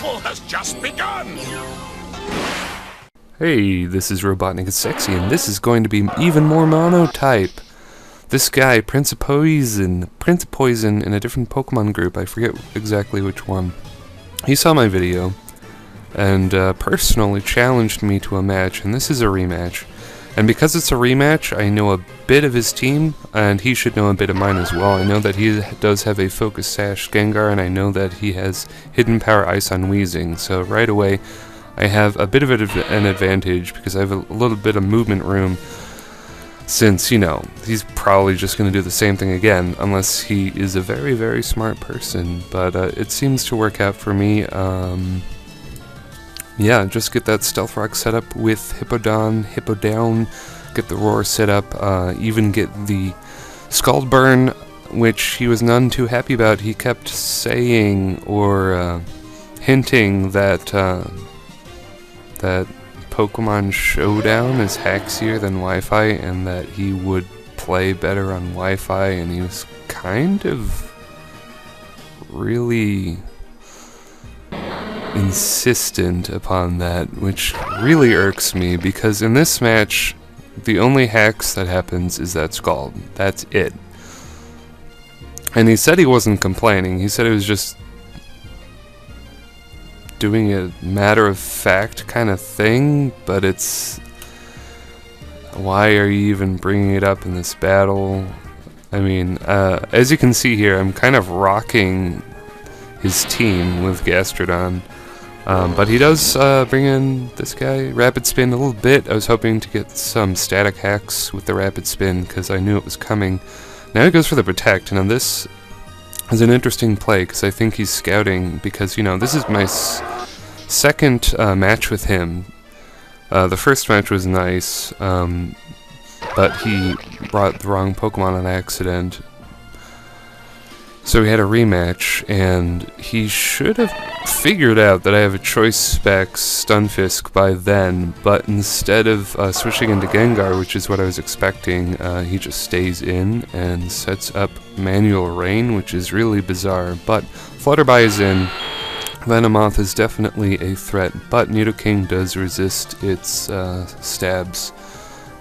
battle has just begun! Hey, this is RobotnikIsSexy, and this is going to be even more Monotype. This guy, Prince of Poison in a different Pokemon group, I forget exactly which one. He saw my video, and personally challenged me to a match, and this is a rematch. And because it's a rematch, I know a bit of his team, and he should know a bit of mine as well. I know that he does have a Focus Sash Gengar, and I know that he has Hidden Power Ice on Weezing, so right away I have a bit of an advantage because I have a little bit of movement room, since, you know, he's probably just going to do the same thing again, unless he is a very, very smart person, but it seems to work out for me. Yeah, just get that Stealth Rock set up with Hippo Down, get the Roar set up, even get the Scald Burn, which he was none too happy about. He kept saying or hinting that that Pokemon Showdown is hackier than Wi-Fi and that he would play better on Wi-Fi, and he was kind of really insistent upon that, which really irks me, because in this match the only hacks that happens is that Scald. That's it. And he said he wasn't complaining, he said it was just doing a matter-of-fact kind of thing, but it's... why are you even bringing it up in this battle? I mean, as you can see here, I'm kind of rocking his team with Gastrodon. But he does bring in this guy, Rapid Spin, a little bit. I was hoping to get some static hacks with the Rapid Spin because I knew it was coming. Now he goes for the Protect, and this is an interesting play because I think he's scouting, because, you know, this is my second match with him. The first match was nice, but he brought the wrong Pokemon on accident. So we had a rematch, and he should have figured out that I have a Choice Specs Stunfisk by then, but instead of switching into Gengar, which is what I was expecting, he just stays in and sets up Manual Rain, which is really bizarre. But Flutterby is in. Venomoth is definitely a threat, but Nidoking does resist its stabs.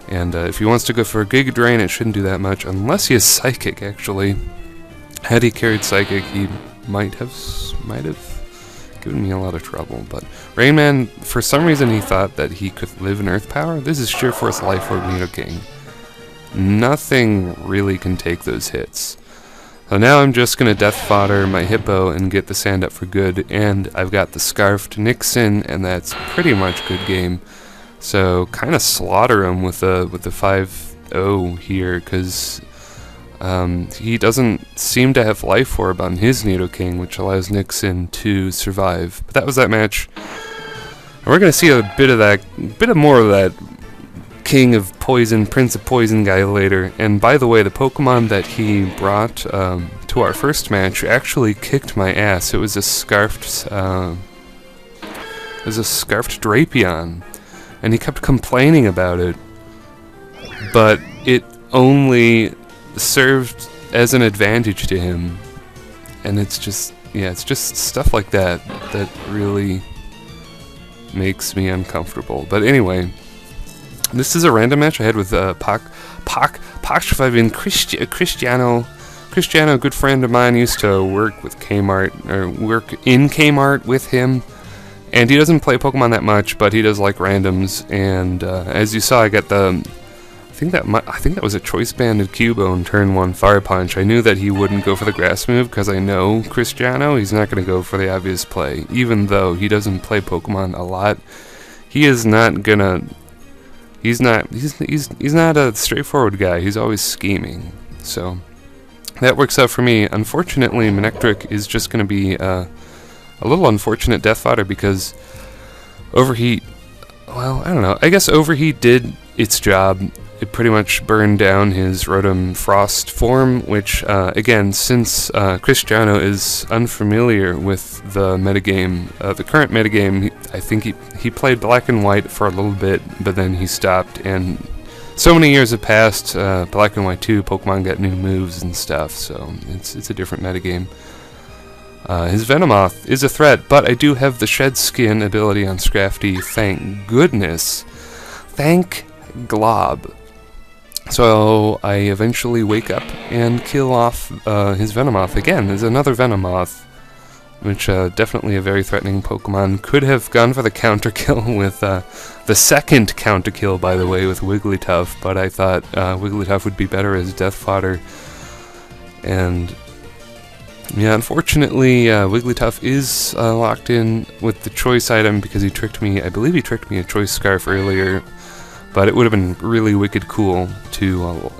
And if he wants to go for a Giga Drain, it shouldn't do that much, unless he has Psychic, actually. Had he carried Psychic, he might have given me a lot of trouble. But Rainman, for some reason, he thought that he could live in Earth Power. This is Sheer Force Life Orb Nidoking. Nothing really can take those hits. So now I'm just going to Death Fodder my Hippo and get the sand up for good. And I've got the Scarfed Nixon, and that's pretty much good game. So kind of slaughter him with the 5-0 here, because he doesn't seem to have Life Orb on his Nidoking, which allows Nixon to survive. But that was that match. And we're going to see a bit of more of that King of Poison, Prince of Poison guy later. And by the way, the Pokemon that he brought to our first match actually kicked my ass. It was a scarfed Drapion, and he kept complaining about it. But it only served as an advantage to him, and it's just, yeah, it's just stuff like that that really makes me uncomfortable. But anyway, this is a random match I had with Cristiano. Cristiano, a good friend of mine, used to work with Kmart, or work in Kmart with him, and he doesn't play Pokemon that much, but he does like randoms. And as you saw, I got the I think that was a Choice Banded Cubone turn 1 Fire Punch. I knew that he wouldn't go for the grass move because I know Cristiano. He's not going to go for the obvious play. Even though he doesn't play Pokemon a lot, he is not gonna. He's not a straightforward guy. He's always scheming. So that works out for me. Unfortunately, Manectric is just going to be a little unfortunate Death Fodder because Overheat. Well, I don't know. I guess Overheat did its job. It pretty much burned down his Rotom Frost form, which, again, since Cristiano is unfamiliar with the metagame, the current metagame, I think he played Black and White for a little bit, but then he stopped, and so many years have passed, Black and White 2, Pokemon got new moves and stuff, so it's a different metagame. His Venomoth is a threat, but I do have the Shed Skin ability on Scrafty, thank goodness. Thank Glob. So I eventually wake up and kill off his Venomoth. Again, there's another Venomoth, which definitely a very threatening Pokemon. Could have gone for the counter kill with the second counter kill, by the way, with Wigglytuff, but I thought Wigglytuff would be better as death fodder. And yeah, unfortunately, Wigglytuff is locked in with the choice item because he tricked me. I believe he tricked me a choice scarf earlier, but it would have been really wicked cool to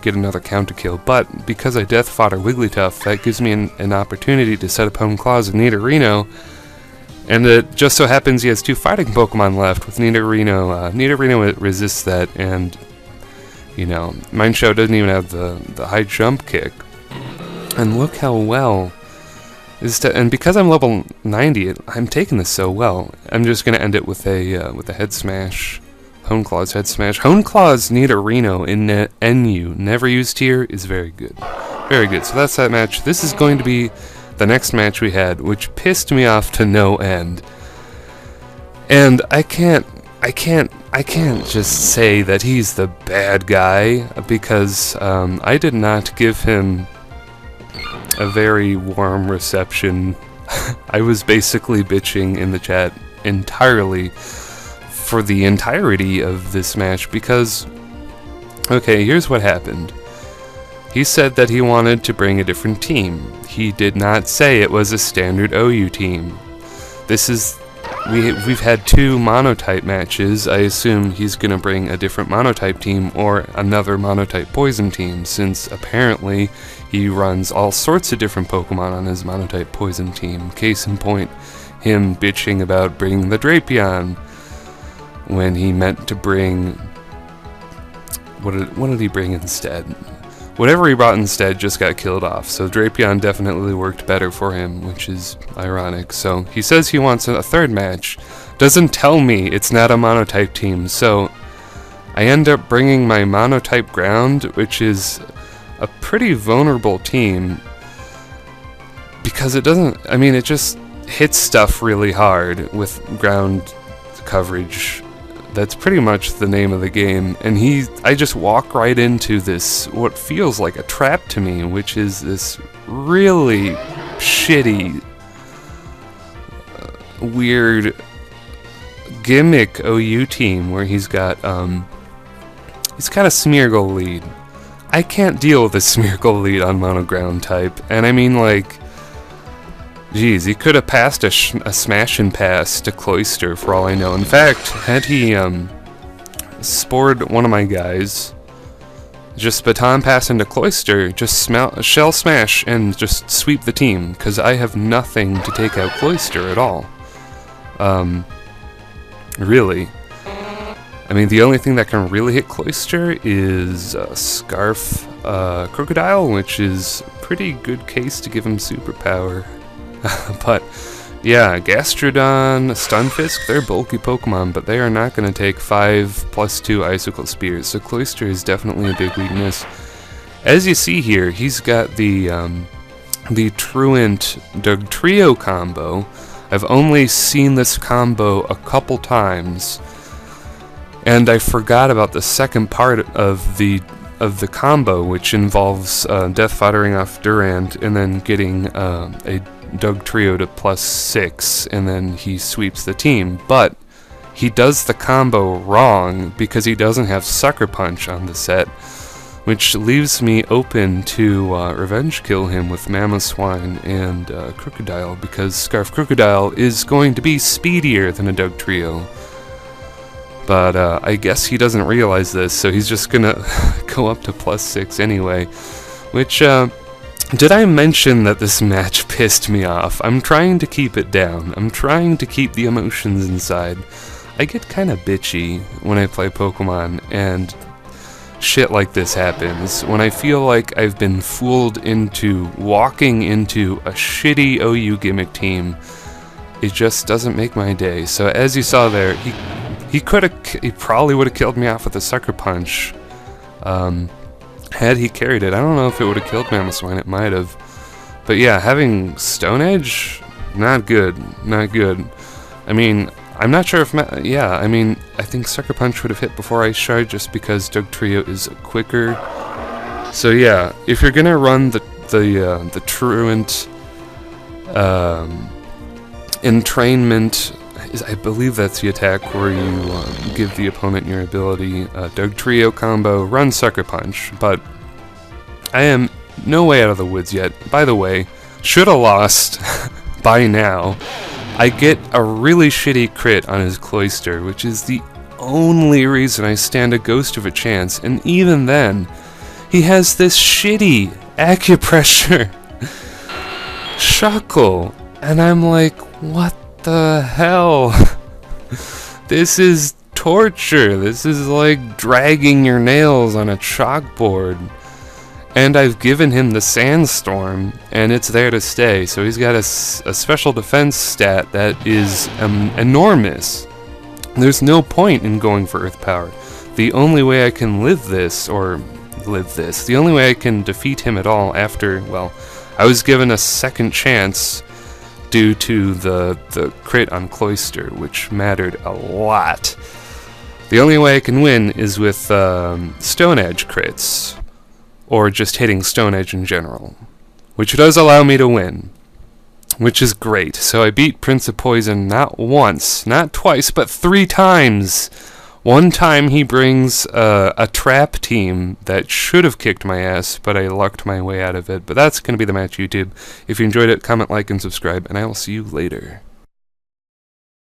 get another counter kill. But because I death fodder Wigglytuff, that gives me an opportunity to set up Home Claws with Nidorino. And it just so happens he has 2 fighting Pokemon left with Nidorino. Nidorino resists that, and you know, Mind Show doesn't even have the high jump kick. And look how well and because I'm level 90, I'm taking this so well. I'm just gonna end it with a head smash. Hone Claws head smash. Hone Claws Nidorino in NU, never used here, is very good. Very good. So that's that match. This is going to be the next match we had, which pissed me off to no end. And I can't just say that he's the bad guy, because I did not give him a very warm reception. I was basically bitching in the chat entirely for the entirety of this match because, okay, here's what happened. He said that he wanted to bring a different team. He did not say it was a standard OU team. This is, we've had 2 Monotype matches. I assume he's gonna bring a different Monotype team or another Monotype Poison team, since apparently he runs all sorts of different Pokemon on his Monotype Poison team. Case in point, him bitching about bringing the Drapion when he meant to bring... What did he bring instead? Whatever he brought instead just got killed off, so Drapion definitely worked better for him, which is ironic. So he says he wants a 3rd match, doesn't tell me it's not a Monotype team, so I end up bringing my Monotype Ground, which is a pretty vulnerable team, because it doesn't, I mean, it just hits stuff really hard with ground coverage. That's pretty much the name of the game, and I just walk right into this, what feels like a trap to me, which is this really shitty, weird gimmick OU team where he's got a Smeargle lead. I can't deal with a Smeargle lead on Monoground type, and I mean, like, geez, he could have passed a smash and pass to Cloyster for all I know. In fact, had he spored one of my guys, just baton pass into Cloyster, just shell smash and just sweep the team, because I have nothing to take out Cloyster at all. Really. I mean, the only thing that can really hit Cloyster is Scarf Crocodile, which is a pretty good case to give him superpower. But yeah, Gastrodon, Stunfisk, they're bulky Pokemon, but they are not going to take 5+2 Icicle Spears, so Cloyster is definitely a big weakness. As you see here, he's got the Truant Dugtrio combo. I've only seen this combo a couple times, and I forgot about the second part of the combo, which involves death foddering off Durant and then getting a Dugtrio to +6, and then he sweeps the team. But he does the combo wrong because he doesn't have Sucker Punch on the set, which leaves me open to revenge kill him with Mamoswine and Crocodile, because Scarf Crocodile is going to be speedier than a Dugtrio. But I guess he doesn't realize this, so he's just gonna go up to +6 anyway, which did I mention that this match pissed me off? I'm trying to keep it down. I'm trying to keep the emotions inside. I get kind of bitchy when I play Pokemon, and shit like this happens. When I feel like I've been fooled into walking into a shitty OU gimmick team, it just doesn't make my day. So as you saw there, he probably would have killed me off with a Sucker Punch. Had he carried it. I don't know if it would have killed Mamoswine, it might have. But yeah, having Stone Edge, not good, not good. I mean, I'm not sure if, I mean, I think Sucker Punch would have hit before Ice Shard just because Dugtrio is quicker. So yeah, if you're gonna run the Truant Entrainment, I believe that's the attack where you give the opponent your ability, Dugtrio combo, run Sucker Punch, but I am no way out of the woods yet. By the way, should have lost by now. I get a really shitty crit on his Cloyster, which is the only reason I stand a ghost of a chance, and even then, he has this shitty acupressure Shuckle, and I'm like, what the hell? This is torture. This is like dragging your nails on a chalkboard. And I've given him the Sandstorm, and it's there to stay. So he's got a special defense stat that is enormous. There's no point in going for Earth Power. The only way I can the only way I can defeat him at all after, well, I was given a second chance due to the crit on Cloyster, which mattered a lot. The only way I can win is with Stone Edge crits, or just hitting Stone Edge in general, which does allow me to win, which is great. So I beat Prince of Poison not once, not twice, but 3 times. One time he brings a trap team that should have kicked my ass, but I lucked my way out of it. But that's going to be the match, YouTube. If you enjoyed it, comment, like, and subscribe, and I will see you later.